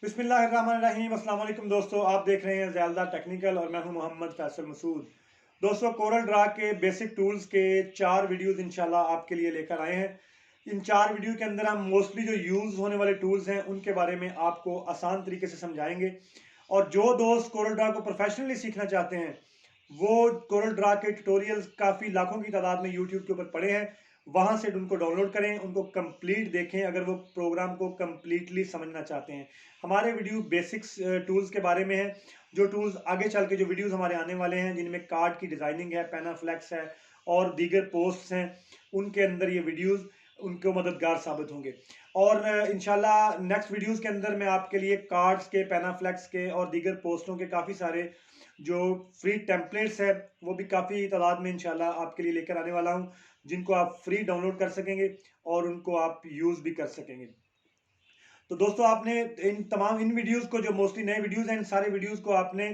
बिस्मिल्लाहिर्रहमानिर्रहीम। अस्सलाम वालेकुम दोस्तों, आप देख रहे हैं ज़्यादा टेक्निकल और मैं हूं मोहम्मद फैसल मसूद। दोस्तों, कोरल ड्रा के बेसिक टूल्स के 4 वीडियोस इंशाल्लाह आपके लिए लेकर आए हैं। इन 4 वीडियो के अंदर हम मोस्टली जो यूज़ होने वाले टूल्स हैं उनके बारे में आपको आसान तरीके से समझाएंगे। और जो दोस्त कोरल ड्रा को प्रोफेशनली सीखना चाहते हैं वो कोरल ड्रा के ट्यूटोरियल्स काफ़ी लाखों की तादाद में यूट्यूब के ऊपर पड़े हैं, वहां से उनको डाउनलोड करें, उनको कंप्लीट देखें अगर वो प्रोग्राम को कंप्लीटली समझना चाहते हैं। हमारे वीडियो बेसिक्स टूल्स के बारे में है, जो टूल्स आगे चल के जो वीडियोस हमारे आने वाले हैं जिनमें कार्ड की डिजाइनिंग है, पेनाफ्लेक्स है और दीगर पोस्ट्स हैं, उनके अंदर ये वीडियोस उनको मददगार साबित होंगे। और इंशाल्लाह नेक्स्ट वीडियोस के अंदर मैं आपके लिए कार्ड्स के, पेनाफ्लेक्स के और दीगर पोस्टों के काफ़ी सारे जो फ्री टेम्पलेट्स है वो भी काफ़ी तादाद में इंशाल्लाह आपके लिए लेकर आने वाला हूं, जिनको आप फ्री डाउनलोड कर सकेंगे और उनको आप यूज़ भी कर सकेंगे। तो दोस्तों, आपने इन वीडियोस को, जो मोस्टली नए वीडियोस हैं, इन सारे वीडियोस को आपने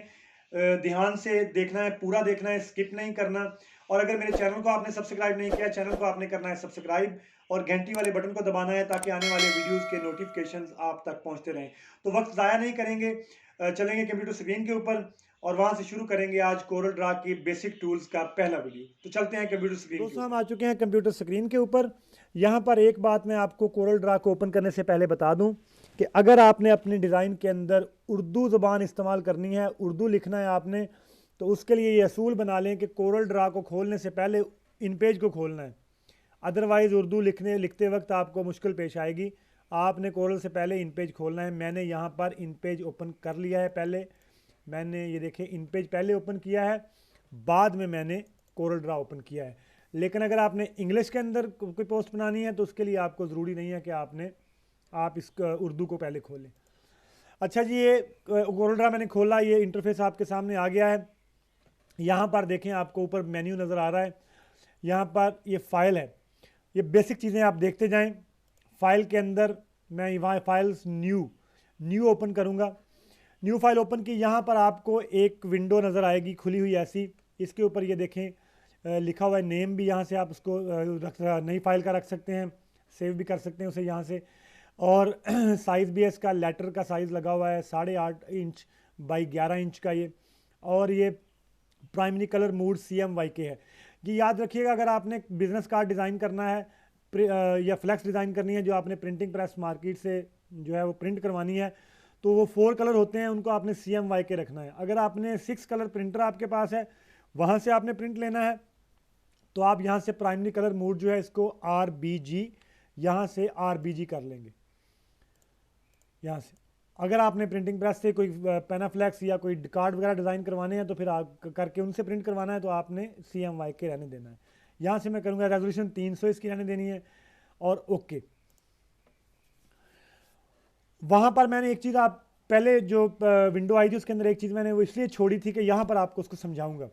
ध्यान से देखना है, पूरा देखना है, स्किप नहीं करना। और अगर मेरे चैनल को आपने सब्सक्राइब नहीं किया, चैनल को आपने करना है सब्सक्राइब और घंटी वाले बटन को दबाना है ताकि आने वाले वीडियोस के नोटिफिकेशंस आप तक पहुंचते रहें। तो वक्त ज़ाया नहीं करेंगे, चलेंगे कंप्यूटर स्क्रीन के ऊपर और वहां से शुरू करेंगे आज कोरल ड्रा की बेसिक टूल्स का पहला वीडियो। तो चलते हैं कंप्यूटर स्क्रीन के दोस्तों, हम ऊपर। आ चुके हैं कंप्यूटर स्क्रीन के ऊपर। यहाँ पर एक बात मैं आपको कोरल ड्रा को ओपन करने से पहले बता दूं कि अगर आपने अपनी डिज़ाइन के अंदर उर्दू ज़बान इस्तेमाल करनी है, उर्दू लिखना है आपने, तो उसके लिए ये असूल बना लें कि कोरल ड्रा को खोलने से पहले इन पेज को खोलना है। अदरवाइज़ उर्दू लिखते वक्त आपको मुश्किल पेश आएगी। आपने कोरल से पहले इन पेज खोलना है। मैंने यहाँ पर इन पेज ओपन कर लिया है। पहले मैंने ये देखें इन पेज पहले ओपन किया है, बाद में मैंने कोरल ड्रा ओपन किया है। लेकिन अगर आपने इंग्लिश के अंदर कोई पोस्ट बनानी है तो उसके लिए आपको ज़रूरी नहीं है कि आप इस उर्दू को पहले खोलें। अच्छा जी, ये कोरल ड्रा मैंने खोला, ये इंटरफेस आपके सामने आ गया है। यहाँ पर देखें, आपको ऊपर मेन्यू नज़र आ रहा है। यहाँ पर ये फ़ाइल है। ये बेसिक चीज़ें आप देखते जाएं। फाइल के अंदर मैं वहाँ फाइल्स न्यू ओपन करूँगा। न्यू फाइल ओपन की, यहाँ पर आपको एक विंडो नज़र आएगी खुली हुई ऐसी। इसके ऊपर ये देखें लिखा हुआ है नेम भी, यहाँ से आप उसको नई फाइल का रख सकते हैं, सेव भी कर सकते हैं उसे यहाँ से। और साइज़ भी है इसका, लेटर का साइज़ लगा हुआ है 8.5 इंच बाई 11 इंच का ये। और ये प्राइमरी कलर मूड CMYK है। ये याद रखिएगा, अगर आपने बिज़नेस कार्ड डिज़ाइन करना है या फ्लैक्स डिज़ाइन करनी है जो आपने प्रिंटिंग प्रेस मार्केट से जो है वो प्रिंट करवानी है, तो वो 4 कलर होते हैं, उनको आपने CMYK रखना है। अगर आपने 6 कलर प्रिंटर आपके पास है, वहाँ से आपने प्रिंट लेना है, तो आप यहाँ से प्राइमरी कलर मूड जो है इसको RBG, यहाँ से RBG कर लेंगे यहाँ से। अगर आपने प्रिंटिंग प्रेस से कोई पेनाफ्लेक्स या कोई कार्ड वगैरह डिज़ाइन करवाने हैं तो फिर आप करके उनसे प्रिंट करवाना है तो आपने CMYK रहने देना है। यहाँ से मैं करूँगा रेजोल्यूशन 300 इसकी रहने देनी है और ओके। वहाँ पर मैंने एक चीज़, आप पहले जो विंडो आई थी उसके अंदर एक चीज़ मैंने वो इसलिए छोड़ी थी कि यहाँ पर आपको उसको समझाऊंगा।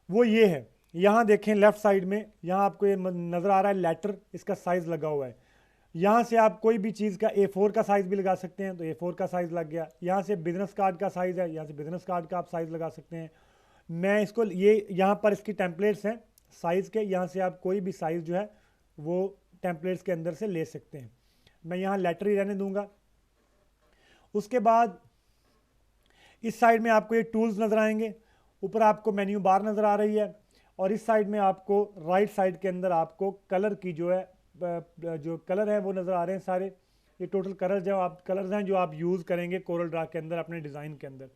वो ये है, यहाँ देखें लेफ़्ट साइड में, यहाँ आपको ये नज़र आ रहा है लेटर, इसका साइज़ लगा हुआ है। यहाँ से आप कोई भी चीज़ का A4 का साइज़ भी लगा सकते हैं, तो A4 का साइज़ लग गया। यहाँ से बिज़नेस कार्ड का साइज़ है, यहाँ से बिज़नेस कार्ड का आप साइज़ लगा सकते हैं। मैं इसको ये यहाँ पर इसकी टेम्पलेट्स हैं साइज़ के, यहाँ से आप कोई भी साइज़ जो है वो टेम्पलेट्स के अंदर से ले सकते हैं। मैं यहाँ लेटर ही रहने दूँगा। उसके बाद इस साइड में आपको ये टूल्स नज़र आएंगे, ऊपर आपको मेन्यू बार नज़र आ रही है, और इस साइड में आपको राइट साइड के अंदर आपको कलर की जो है जो कलर है वो नज़र आ रहे हैं सारे। ये टोटल कलर्स हैं जो आप यूज़ करेंगे कोरल ड्रा के अंदर अपने डिज़ाइन के अंदर।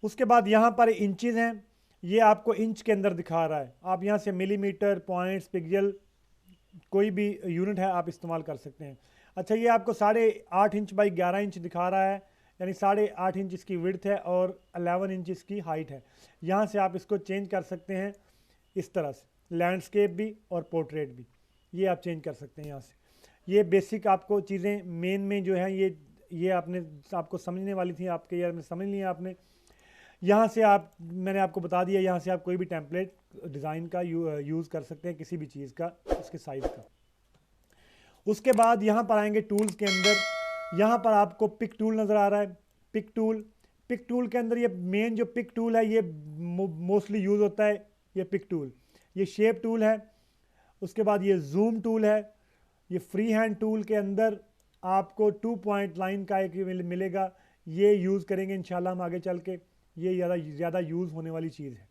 उसके बाद यहाँ पर इंचेस हैं, ये आपको इंच के अंदर दिखा रहा है। आप यहाँ से मिलीमीटर, पॉइंट्स, पिक्सल, कोई भी यूनिट है आप इस्तेमाल कर सकते हैं। अच्छा, ये आपको 8.5 इंच बाई 11 इंच दिखा रहा है, यानी 8.5 इंच इसकी विड्थ है और 11 इंच इसकी हाइट है। यहाँ से आप इसको चेंज कर सकते हैं इस तरह से, लैंडस्केप भी और पोर्ट्रेट भी, ये आप चेंज कर सकते हैं यहाँ से। ये बेसिक आपको चीज़ें मेन में जो है ये आपको समझने वाली थी आपके, यार में समझ लिया आपने। यहाँ से मैंने आपको बता दिया, यहाँ से आप कोई भी टेम्पलेट डिज़ाइन का यूज़ कर सकते हैं, किसी भी चीज़ का, उसके साइज़ का। उसके बाद यहाँ पर आएंगे टूल्स के अंदर। यहाँ पर आपको पिक टूल नज़र आ रहा है, पिक टूल के अंदर ये मेन जो पिक टूल है ये मोस्टली यूज़ होता है, ये पिक टूल। ये शेप टूल है, उसके बाद ये जूम टूल है, ये फ्री हैंड टूल के अंदर आपको 2 पॉइंट लाइन का एक मिलेगा, ये यूज़ करेंगे इंशाल्लाह हम आगे चल के, ये ज़्यादा यूज़ होने वाली चीज़ है।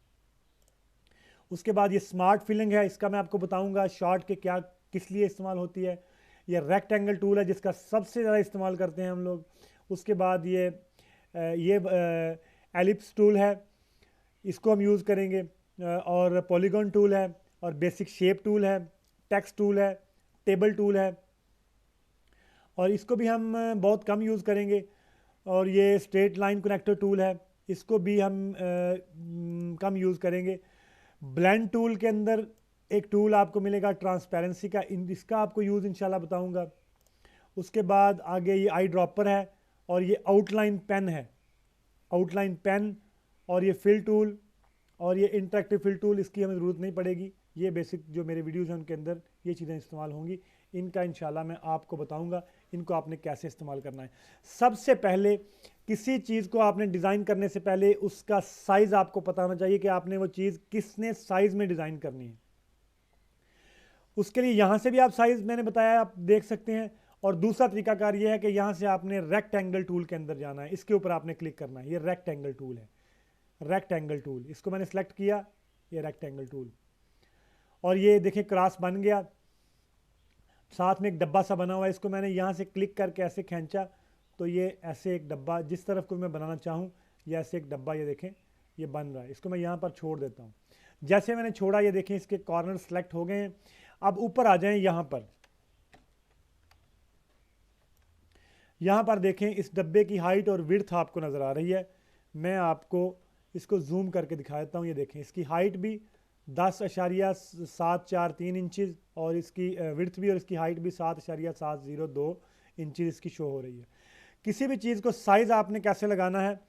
उसके बाद ये स्मार्ट फिलिंग है, इसका मैं आपको बताऊंगा शॉर्ट के क्या किस लिए इस्तेमाल होती है। ये रेक्टेंगल टूल है जिसका सबसे ज़्यादा इस्तेमाल करते हैं हम लोग। उसके बाद ये एलिप्स टूल है, इसको हम यूज़ करेंगे। और पॉलीगॉन टूल है, और बेसिक शेप टूल है, टेक्स्ट टूल है, टेबल टूल है, और इसको भी हम बहुत कम यूज़ करेंगे। और ये स्ट्रेट लाइन कनेक्टर टूल है, इसको भी हम कम यूज़ करेंगे। ब्लेंड टूल के अंदर एक टूल आपको मिलेगा ट्रांसपेरेंसी का, इसका आपको यूज़ इंशाल्लाह बताऊंगा। उसके बाद आगे ये आई ड्रॉपर है, और ये आउटलाइन पेन है, आउटलाइन पेन, और ये फिल टूल, और ये इंटरेक्टिव फिल टूल, इसकी हमें ज़रूरत नहीं पड़ेगी। ये बेसिक जो मेरे वीडियोज़ हैं उनके अंदर ये चीज़ें इस्तेमाल होंगी, इनका इंशाल्लाह मैं आपको बताऊंगा इनको आपने कैसे इस्तेमाल करना है। सबसे पहले किसी चीज़ को आपने डिज़ाइन करने से पहले उसका साइज़ आपको पता होना चाहिए कि आपने वो चीज़ किसने साइज़ में डिज़ाइन करनी है। उसके लिए यहाँ से भी आप साइज़ मैंने बताया आप देख सकते हैं। और दूसरा तरीकाकार ये है कि यहाँ से आपने रेक्टेंगल टूल के अंदर जाना है, इसके ऊपर आपने क्लिक करना है। ये रेक्टेंगल टूल है, रेक्टेंगल टूल, इसको मैंने सेलेक्ट किया, ये रेक्टेंगल टूल। और ये देखें क्रॉस बन गया, साथ में एक डब्बा सा बना हुआ है, इसको मैंने यहाँ से क्लिक करके ऐसे खींचा तो ये ऐसे एक डब्बा जिस तरफ को मैं बनाना चाहूँ, ये ऐसे एक डब्बा ये देखें ये बन रहा है। इसको मैं यहाँ पर छोड़ देता हूँ। जैसे मैंने छोड़ा ये देखें इसके कॉर्नर सेलेक्ट हो गए हैं। अब ऊपर आ जाएं, यहाँ पर देखें इस डब्बे की हाइट और विड्थ आपको नज़र आ रही है। मैं आपको इसको जूम करके दिखा देता हूँ। ये देखें इसकी हाइट भी 10.743 इंचज़, और इसकी विड्थ भी और इसकी हाइट भी 7.702 इंचज़ इसकी शो हो रही है। किसी भी चीज़ को साइज़ आपने कैसे लगाना है,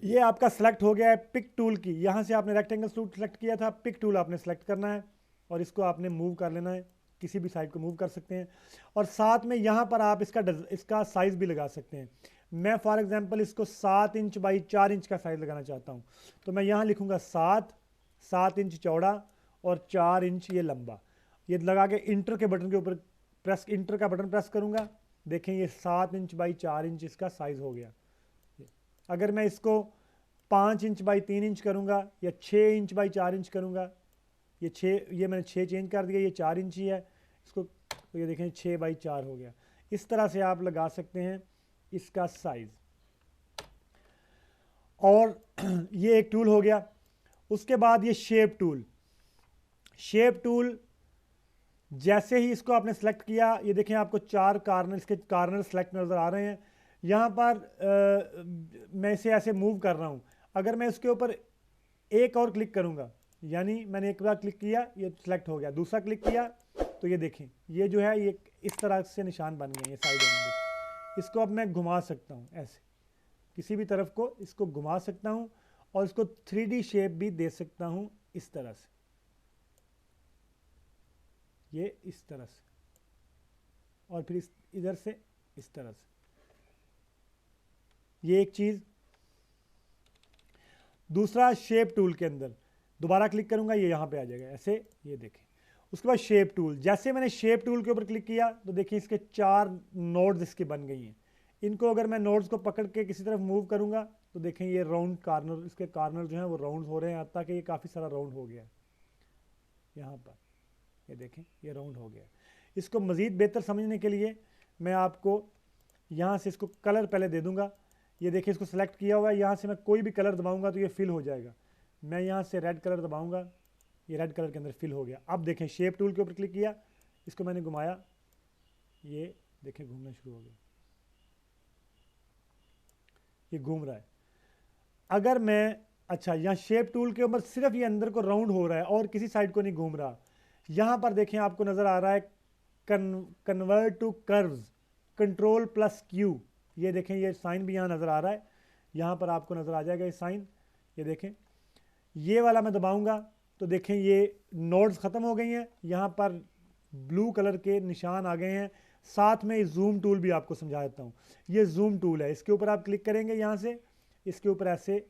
ये आपका सेलेक्ट हो गया है पिक टूल की। यहाँ से आपने रेक्टेंगल टूल सेलेक्ट किया था, पिक टूल आपने सेलेक्ट करना है और इसको आपने मूव कर लेना है, किसी भी साइड को मूव कर सकते हैं। और साथ में यहाँ पर आप इसका साइज़ भी लगा सकते हैं। मैं फॉर एग्जांपल इसको 7 इंच बाई 4 इंच का साइज़ लगाना चाहता हूँ, तो मैं यहाँ लिखूँगा 7 इंच चौड़ा और 4 इंच ये लंबा। ये लगा के इंटर के बटन के ऊपर इंटर का बटन प्रेस करूँगा, देखें ये 7 इंच बाई 4 इंच इसका साइज़ हो गया। अगर मैं इसको 5 इंच बाई 3 इंच करूँगा या 6 इंच बाई 4 इंच करूँगा, ये मैंने 6 चेंज कर दिया, ये 4 इंच ही है इसको, तो ये देखें 6 बाई 4 हो गया। इस तरह से आप लगा सकते हैं इसका साइज़। और ये एक टूल हो गया। उसके बाद ये शेप टूल जैसे ही इसको आपने सेलेक्ट किया, ये देखें आपको 4 कॉर्नर, इसके कॉर्नर सेलेक्ट नज़र आ रहे हैं। यहाँ पर मैं इसे ऐसे मूव कर रहा हूँ। अगर मैं इसके ऊपर एक और क्लिक करूँगा, यानी मैंने एक बार क्लिक किया ये सेलेक्ट हो गया, दूसरा क्लिक किया तो ये देखें ये जो है ये इस तरह से निशान बन गए, ये साइड में। इसको अब मैं घुमा सकता हूँ, ऐसे किसी भी तरफ को इसको घुमा सकता हूँ और इसको 3D शेप भी दे सकता हूँ इस तरह से, ये इस तरह से, और फिर इधर से इस तरह से। ये एक चीज़। दूसरा शेप टूल के अंदर दोबारा क्लिक करूंगा, ये यहाँ पे आ जाएगा ऐसे, ये देखें। उसके बाद शेप टूल, जैसे मैंने शेप टूल के ऊपर क्लिक किया तो देखिए इसके 4 नोड्स इसकी बन गई हैं। इनको अगर मैं नोड्स को पकड़ के किसी तरफ मूव करूंगा तो देखें ये राउंड कॉर्नर, इसके कॉर्नर जो हैं वो राउंड हो रहे हैं, ताकि ये काफ़ी सारा राउंड हो गया यहाँ पर, ये देखें ये राउंड हो गया। इसको मज़ीद बेहतर समझने के लिए मैं आपको यहाँ से इसको कलर पहले दे दूँगा। ये देखिए इसको सेलेक्ट किया हुआ है, यहाँ से मैं कोई भी कलर दबाऊंगा तो ये फिल हो जाएगा। मैं यहाँ से रेड कलर दबाऊंगा, ये रेड कलर के अंदर फिल हो गया। अब देखें शेप टूल के ऊपर क्लिक किया, इसको मैंने घुमाया, ये देखें घूमना शुरू हो गया, ये घूम रहा है। अगर मैं यहाँ शेप टूल के ऊपर सिर्फ ये अंदर को राउंड हो रहा है और किसी साइड को नहीं घूम रहा। यहाँ पर देखें आपको नज़र आ रहा है कन्वर्ट टू कर्व्स, Ctrl+Q, ये देखें ये साइन भी यहाँ नज़र आ रहा है, यहाँ पर आपको नज़र आ जाएगा ये साइन। ये देखें ये वाला मैं दबाऊंगा तो देखें ये नोड्स ख़त्म हो गई हैं, यहाँ पर ब्लू कलर के निशान आ गए हैं। साथ में जूम टूल भी आपको समझा देता हूँ। ये जूम टूल है, इसके ऊपर आप क्लिक करेंगे, यहाँ से इसके ऊपर ऐसे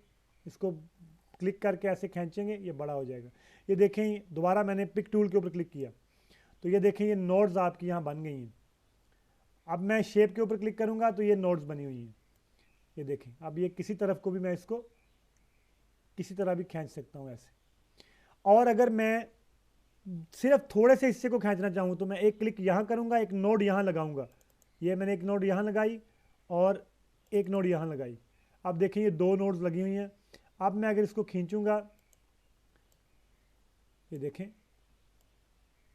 इसको क्लिक करके ऐसे खींचेंगे, ये बड़ा हो जाएगा। ये देखें दोबारा मैंने पिक टूल के ऊपर क्लिक किया तो ये देखें ये नोड्स आपकी यहाँ बन गई हैं। अब मैं शेप के ऊपर क्लिक करूंगा तो ये नोड्स बनी हुई हैं, ये देखें। अब ये किसी तरफ को भी मैं इसको किसी तरह भी खींच सकता हूँ ऐसे। और अगर मैं सिर्फ थोड़े से हिस्से को खींचना चाहूँ तो मैं एक क्लिक यहाँ करूँगा, एक नोड यहाँ लगाऊंगा। ये मैंने एक नोड यहाँ लगाई और एक नोड यहाँ लगाई। अब देखें ये दो नोड्स लगी हुई हैं। अब मैं अगर इसको खींचूंगा, ये देखें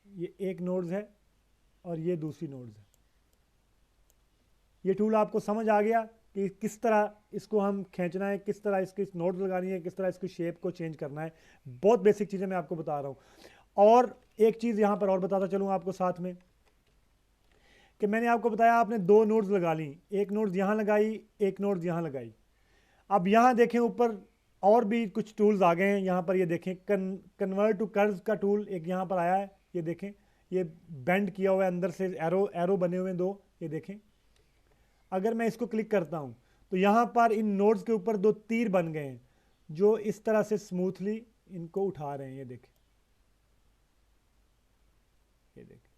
ये एक नोड्स है और ये दूसरी नोड्स है। ये टूल आपको समझ आ गया कि किस तरह इसको हम खींचना है, किस तरह इसकी नोड्स लगानी है, किस तरह इसकी शेप को चेंज करना है। बहुत बेसिक चीज़ें मैं आपको बता रहा हूँ। और एक चीज़ यहाँ पर और बताता चलूँ आपको साथ में, कि मैंने आपको बताया आपने दो नोड्स लगा ली, एक नोड्स यहाँ लगाई, एक नोड्स यहाँ लगाई। अब यहाँ देखें ऊपर और भी कुछ टूल्स आ गए हैं। यहाँ पर ये देखें कन्वर्ट टू कर्व्स का टूल एक यहाँ पर आया है। ये देखें ये बेंड किया हुआ है, अंदर से एरो बने हुए हैं दो, ये देखें। अगर मैं इसको क्लिक करता हूँ तो यहाँ पर इन नोड्स के ऊपर दो तीर बन गए हैं जो इस तरह से स्मूथली इनको उठा रहे हैं। ये देखें, ये देखें।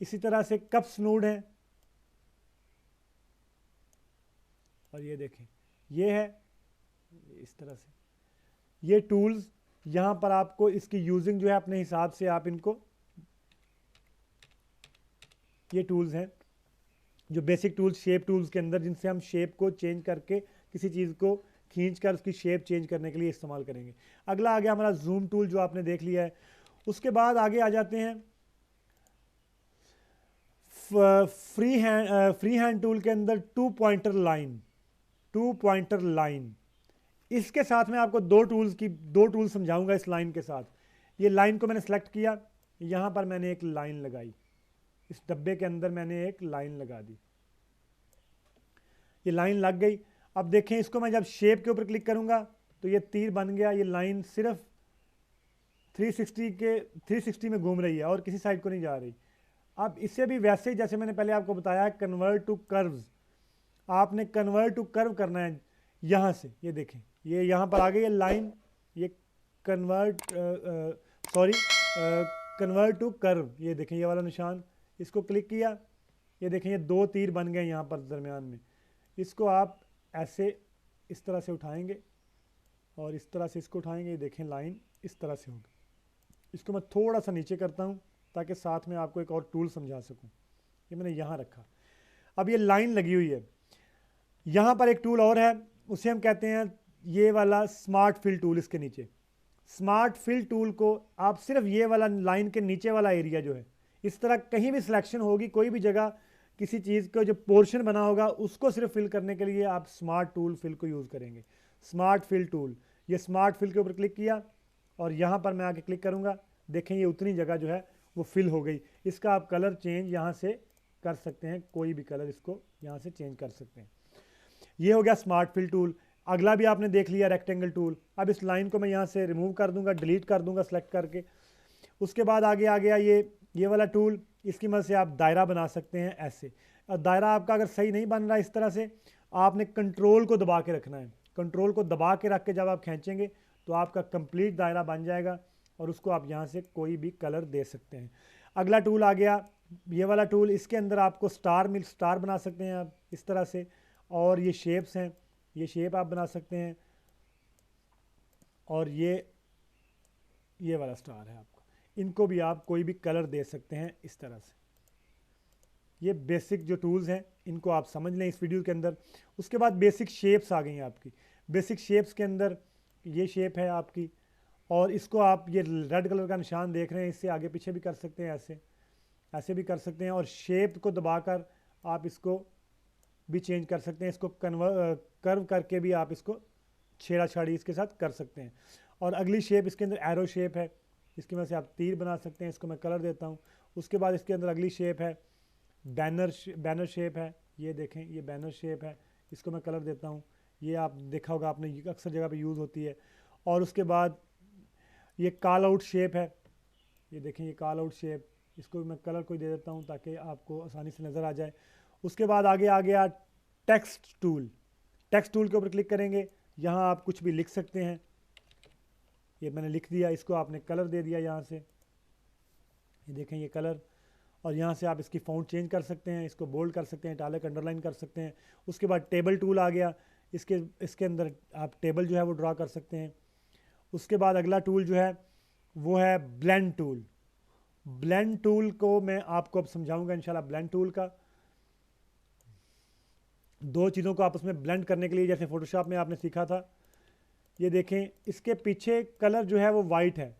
इसी तरह से कप्स नोड है और ये देखें ये है इस तरह से। ये टूल्स यहाँ पर आपको इसकी यूजिंग जो है अपने हिसाब से आप इनको, ये टूल्स हैं जो बेसिक टूल्स शेप टूल्स के अंदर, जिनसे हम शेप को चेंज करके किसी चीज़ को खींच कर उसकी शेप चेंज करने के लिए इस्तेमाल करेंगे। अगला आ गया हमारा जूम टूल जो आपने देख लिया है। उसके बाद आगे आ जाते हैं फ्री हैंड टूल के अंदर टू पॉइंटर लाइन। इसके साथ में आपको दो टूल समझाऊंगा इस लाइन के साथ। ये लाइन को मैंने सेलेक्ट किया, यहाँ पर मैंने एक लाइन लगाई, इस डब्बे के अंदर मैंने एक लाइन लगा दी, ये लाइन लग गई। अब देखें इसको मैं जब शेप के ऊपर क्लिक करूंगा तो ये तीर बन गया। ये लाइन सिर्फ 360 में घूम रही है और किसी साइड को नहीं जा रही। अब इससे भी वैसे ही जैसे मैंने पहले आपको बताया कन्वर्ट टू कर्व्स, आपने कन्वर्ट टू कर्व करना है यहाँ से। ये देखें ये यहाँ पर आ गई है लाइन, ये कन्वर्ट टू कर्व। ये देखें ये वाला निशान, इसको क्लिक किया, ये देखें ये दो तीर बन गए यहाँ पर दरमियान में। इसको आप ऐसे इस तरह से उठाएंगे और इस तरह से इसको उठाएंगे, ये देखें लाइन इस तरह से होगी। इसको मैं थोड़ा सा नीचे करता हूँ ताकि साथ में आपको एक और टूल समझा सकूँ। ये मैंने यहाँ रखा। अब ये लाइन लगी हुई है। यहाँ पर एक टूल और है, उसे हम कहते हैं ये वाला स्मार्ट फिल टूल। इसके नीचे स्मार्ट फिल टूल को आप सिर्फ ये वाला लाइन के नीचे वाला एरिया जो है, इस तरह कहीं भी सिलेक्शन होगी, कोई भी जगह किसी चीज़ का जो पोर्शन बना होगा उसको सिर्फ फिल करने के लिए आप स्मार्ट टूल फिल को यूज़ करेंगे। स्मार्ट फिल टूल, ये स्मार्ट फिल के ऊपर क्लिक किया और यहाँ पर मैं आके क्लिक करूँगा, देखें ये उतनी जगह जो है वो फिल हो गई। इसका आप कलर चेंज यहाँ से कर सकते हैं, कोई भी कलर इसको यहाँ से चेंज कर सकते हैं। ये हो गया स्मार्ट फिल टूल। अगला भी आपने देख लिया रेक्टेंगल टूल। अब इस लाइन को मैं यहाँ से रिमूव कर दूंगा, डिलीट कर दूंगा सेलेक्ट करके। उसके बाद आगे आ गया ये वाला टूल, इसकी मदद से आप दायरा बना सकते हैं ऐसे। और दायरा आपका अगर सही नहीं बन रहा इस तरह से, आपने कंट्रोल को दबा के रखना है। कंट्रोल को दबा के रख के जब आप खींचेंगे तो आपका कंप्लीट दायरा बन जाएगा और उसको आप यहाँ से कोई भी कलर दे सकते हैं। अगला टूल आ गया ये वाला टूल, इसके अंदर आपको स्टार बना सकते हैं आप इस तरह से। और ये शेप्स हैं, ये शेप आप बना सकते हैं। और ये वाला स्टार है आपका, इनको भी आप कोई भी कलर दे सकते हैं इस तरह से। ये बेसिक जो टूल्स हैं इनको आप समझ लें इस वीडियो के अंदर। उसके बाद बेसिक शेप्स आ गई हैं आपकी। बेसिक शेप्स के अंदर ये शेप है आपकी, और इसको आप ये रेड कलर का निशान देख रहे हैं, इससे आगे पीछे भी कर सकते हैं, ऐसे भी कर सकते हैं। और शेप को दबाकर आप इसको भी चेंज कर सकते हैं। इसको कर्व करके भी आप इसको छेड़ा-छाड़ी इसके साथ कर सकते हैं। और अगली शेप इसके अंदर एरो शेप है, इसकी वजह से आप तीर बना सकते हैं। इसको मैं कलर देता हूँ। उसके बाद इसके अंदर अगली शेप है बैनर शेप है। ये देखें ये बैनर शेप है, इसको मैं कलर देता हूँ। ये आप देखा होगा आपने, अक्सर जगह पे यूज़ होती है। और उसके बाद ये कॉल आउट शेप है, ये देखें ये कॉल आउट शेप, इसको मैं कलर कोई दे देता हूँ ताकि आपको आसानी से नज़र आ जाए। उसके बाद आगे आ गया टेक्स्ट टूल। टेक्स्ट टूल के ऊपर क्लिक करेंगे, यहाँ आप कुछ भी लिख सकते हैं। ये मैंने लिख दिया, इसको आपने कलर दे दिया यहाँ से, ये देखें ये कलर। और यहाँ से आप इसकी फ़ॉन्ट चेंज कर सकते हैं, इसको बोल्ड कर सकते हैं, इटालिक अंडरलाइन कर सकते हैं। उसके बाद टेबल टूल आ गया, इसके अंदर आप टेबल जो है वो ड्रा कर सकते हैं। उसके बाद अगला टूल जो है वो है ब्लेंड टूल। ब्लेंड टूल को मैं आपको अब समझाऊंगा इंशाल्लाह। ब्लेंड टूल का दो चीज़ों को आपस में ब्लेंड करने के लिए, जैसे फ़ोटोशॉप में आपने सीखा था, ये देखें इसके पीछे कलर जो है वो वाइट है,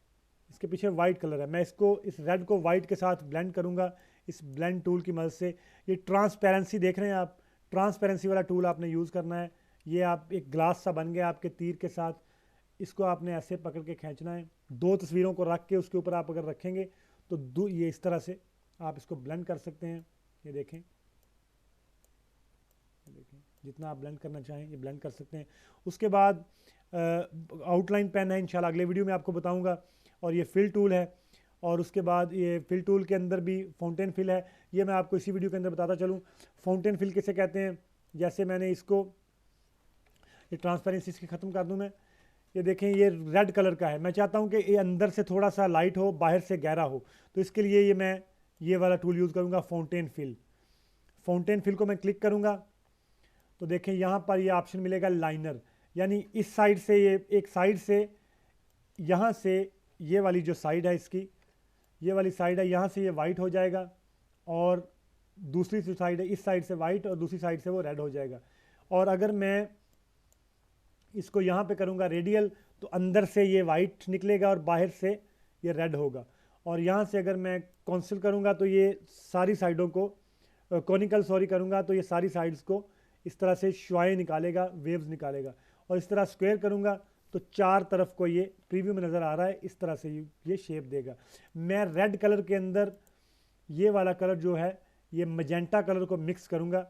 इसके पीछे वाइट कलर है। मैं इसको, इस रेड को वाइट के साथ ब्लेंड करूंगा इस ब्लेंड टूल की मदद से। ये ट्रांसपेरेंसी देख रहे हैं आप, ट्रांसपेरेंसी वाला टूल आपने यूज़ करना है। ये आप एक ग्लास सा बन गया आपके तीर के साथ, इसको आपने ऐसे पकड़ के खींचना है। दो तस्वीरों को रख के उसके ऊपर आप अगर रखेंगे तो ये इस तरह से आप इसको ब्लेंड कर सकते हैं। ये देखें, जितना आप ब्लेंड करना चाहें ये ब्लेंड कर सकते हैं। उसके बाद आउटलाइन पेन है, इंशाल्लाह अगले वीडियो में आपको बताऊंगा। और ये फिल टूल है, और उसके बाद ये फिल टूल के अंदर भी फाउंटेन फिल है, ये मैं आपको इसी वीडियो के अंदर बताता चलूँ। फाउंटेन फिल किसे कहते हैं, जैसे मैंने इसको, ये ट्रांसपेरेंसी इसकी ख़त्म कर दूँ मैं। ये देखें ये रेड कलर का है, मैं चाहता हूँ कि ये अंदर से थोड़ा सा लाइट हो, बाहर से गहरा हो, तो इसके लिए मैं ये वाला टूल यूज़ करूँगा, फाउंटेन फिल। फाउंटेन फिल को मैं क्लिक करूँगा तो देखें यहाँ पर ये ऑप्शन मिलेगा लाइनर, यानी इस साइड से, ये एक साइड से, यहाँ से ये वाली जो साइड है इसकी, ये वाली साइड है, यहाँ से ये वाइट हो जाएगा, और दूसरी जो साइड है इस साइड से वाइट और दूसरी साइड से वो रेड हो जाएगा। और अगर मैं इसको यहाँ पे करूँगा रेडियल, तो अंदर से ये वाइट निकलेगा और बाहर से ये रेड होगा। और यहाँ से अगर मैं कॉन्सिल करूँगा तो ये सारी साइडों को, कॉनिकल करूँगा तो ये सारी साइड्स को इस तरह से शुआएँ निकालेगा, वेव्स निकालेगा। और इस तरह स्क्वायर करूँगा तो चार तरफ को ये प्रीव्यू में नज़र आ रहा है, इस तरह से ये शेप देगा। मैं रेड कलर के अंदर ये वाला कलर जो है, ये मजेंटा कलर को मिक्स करूँगा।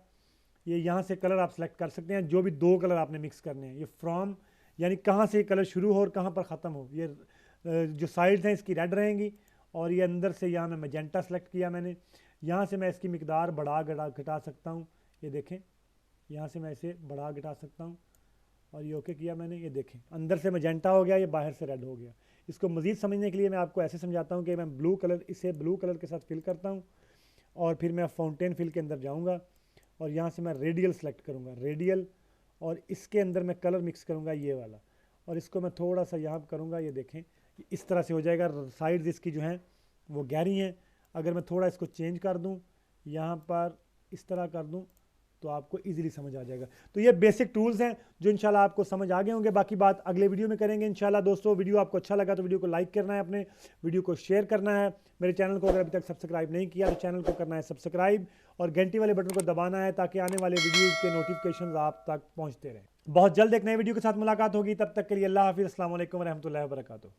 ये यहाँ से कलर आप सेलेक्ट कर सकते हैं, जो भी दो कलर आपने मिक्स करने हैं। ये फ्रॉम यानी कहाँ से ये कलर शुरू हो और कहाँ पर ख़त्म हो। ये जो साइड्स हैं इसकी रेड रहेंगी, और ये अंदर से यहाँ मैं मजेंटा सेलेक्ट किया मैंने। यहाँ से मैं इसकी मिकदार बढ़ा घटा सकता हूँ, ये देखें, यहाँ से मैं इसे बढ़ा घटा सकता हूँ, और ये ओके किया मैंने। ये देखें अंदर से मजेंटा हो गया, ये बाहर से रेड हो गया। इसको मज़ीद समझने के लिए मैं आपको ऐसे समझाता हूँ कि मैं ब्लू कलर, इसे ब्लू कलर के साथ फिल करता हूँ, और फिर मैं फाउंटेन फिल के अंदर जाऊँगा, और यहाँ से मैं रेडियल सेलेक्ट करूँगा, रेडियल, और इसके अंदर मैं कलर मिक्स करूँगा ये वाला, और इसको मैं थोड़ा सा यहाँ करूँगा। ये देखें इस तरह से हो जाएगा। साइड्स इसकी जो हैं वो गहरी हैं। अगर मैं थोड़ा इसको चेंज कर दूँ, यहाँ पर इस तरह कर दूँ, तो आपको इजीली समझ आ जाएगा। तो ये बेसिक टूल्स हैं जो इंशाल्लाह आपको समझ आ गए होंगे। बाकी बात अगले वीडियो में करेंगे इंशाल्लाह। दोस्तों वीडियो आपको अच्छा लगा तो वीडियो को लाइक करना है, अपने वीडियो को शेयर करना है। मेरे चैनल को अगर अभी तक सब्सक्राइब नहीं किया तो चैनल को करना है सब्सक्राइब, और घंटी वाले बटन को दबाना है ताकि आने वाले वीडियो के नोटिफिकेशन आप तक पहुँचते रहें। बहुत जल्द एक नए वीडियो के साथ मुलाकात होगी, तब तक के लिए अल्लाह हाफिज़, अस्सलाम वालेकुम रहमतुल्लाहि व बरकातुहू।